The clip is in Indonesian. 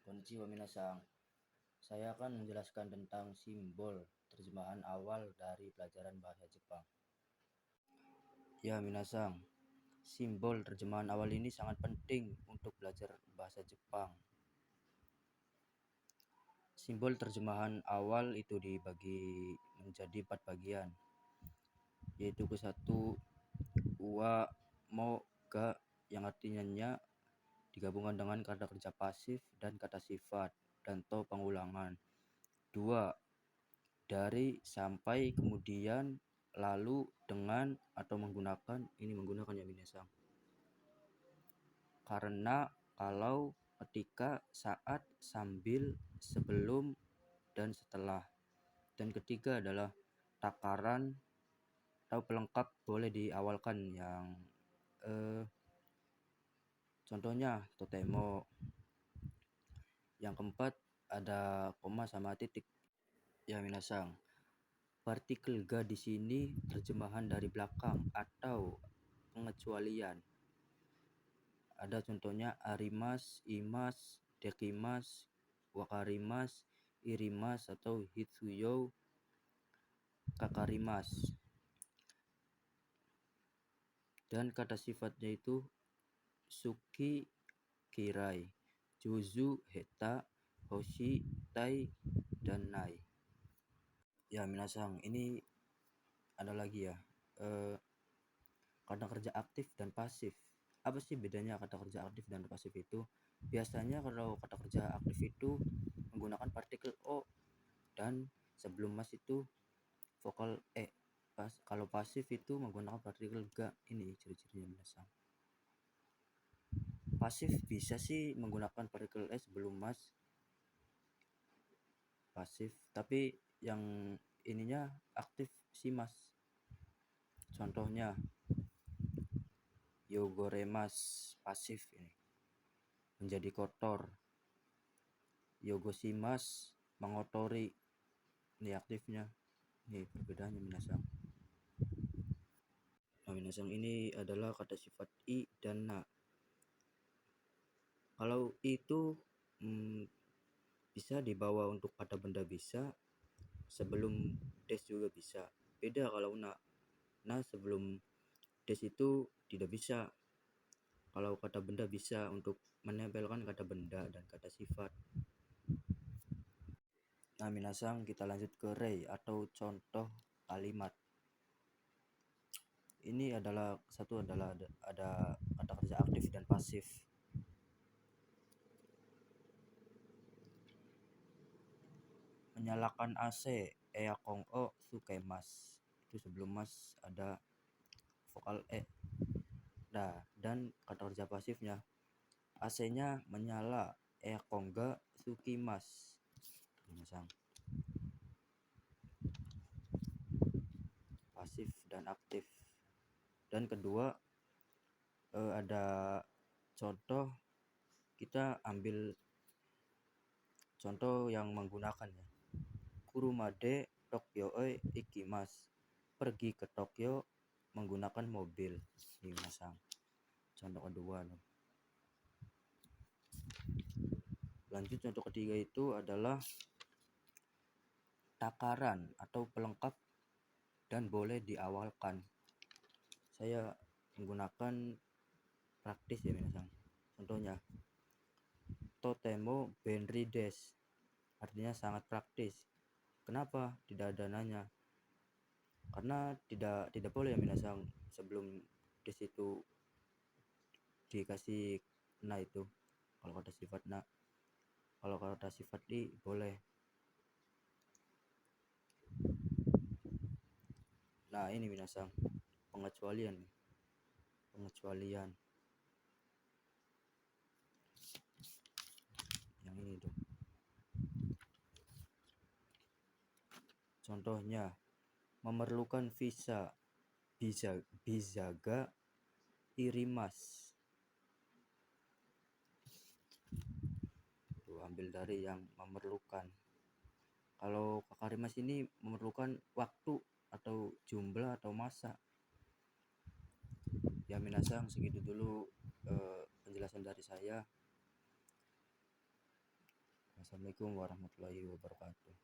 Konnichiwa minasang. Saya akan menjelaskan tentang simbol terjemahan awal dari pelajaran bahasa Jepang. Ya minasang, simbol terjemahan awal ini sangat penting untuk belajar bahasa Jepang. Simbol terjemahan awal itu dibagi menjadi 4 bagian, yaitu ke 1 wa, mo, ga, yang artinya digabungkan dengan kata kerja pasif dan kata sifat dan to pengulangan. 2. Dari, sampai, kemudian, lalu, dengan, atau menggunakan. Ini menggunakan ya minasang. Karena, kalau, ketika, saat, sambil, sebelum, dan setelah. Dan ketiga adalah takaran atau pelengkap boleh diawalkan yang contohnya totemo. Yang keempat ada koma sama titik. Ya minasang, partikel ga di sini terjemahan dari belakang atau pengecualian. Ada contohnya arimas, imas, dekimas, wakarimas, irimas, atau hitsuyo, kakarimas. Dan kata sifatnya itu suki, kirai, juzu, heta, hoshi, tai, dan nai. Ya minasang, ini ada lagi ya, kata kerja aktif dan pasif. Apa sih bedanya kata kerja aktif dan pasif itu? Biasanya kalau kata kerja aktif itu menggunakan partikel o, dan sebelum mas itu vokal e. Kalau pasif itu menggunakan partikel ga. Ini ciri-cirinya minasang. Pasif bisa sih menggunakan partikel s sebelum mas, pasif, tapi yang ininya aktif si mas. Contohnya yogoremas, pasif ini, menjadi kotor. Yogoshimas, mengotori, ini aktifnya. Ini perbedaannya minasang. Nah minasang, ini adalah kata sifat i dan na. Kalau itu bisa dibawa untuk kata benda bisa, sebelum des juga bisa. Beda kalau na. Nah sebelum des itu tidak bisa. Kalau kata benda bisa untuk menempelkan kata benda dan kata sifat. Nah minasang, kita lanjut ke rei atau contoh kalimat. Ini adalah ada kata kerja aktif dan pasif. Menyalakan AC, eakong o sukemas. Itu sebelum mas ada vokal e. Nah, dan kata kerja pasifnya, AC-nya menyala, eakong ga sukimas. Minasang, pasif dan aktif. Dan kedua ada contoh, kita ambil contoh yang menggunakannya. Kurumade Tokyo ikimas, pergi ke Tokyo menggunakan mobil. Ini minasang, contoh kedua. Lanjut, contoh ketiga itu adalah takaran atau pelengkap dan boleh diawalkan. Saya menggunakan praktis ya minasang. Contohnya totemo benri des, artinya sangat praktis. Kenapa tidak ada nanya? Karena tidak boleh ya minasang sebelum des itu dikasih na itu. Kalau kata sifat na, kalau kata sifat di boleh. Nah ini minasang, pengecualian yang ini tuh. Contohnya, memerlukan visa, bizaga irimas. Tuh, ambil dari yang memerlukan. Kalau kakarimas ini memerlukan waktu atau jumlah atau masa. Ya minasang, segitu dulu penjelasan dari saya. Assalamualaikum warahmatullahi wabarakatuh.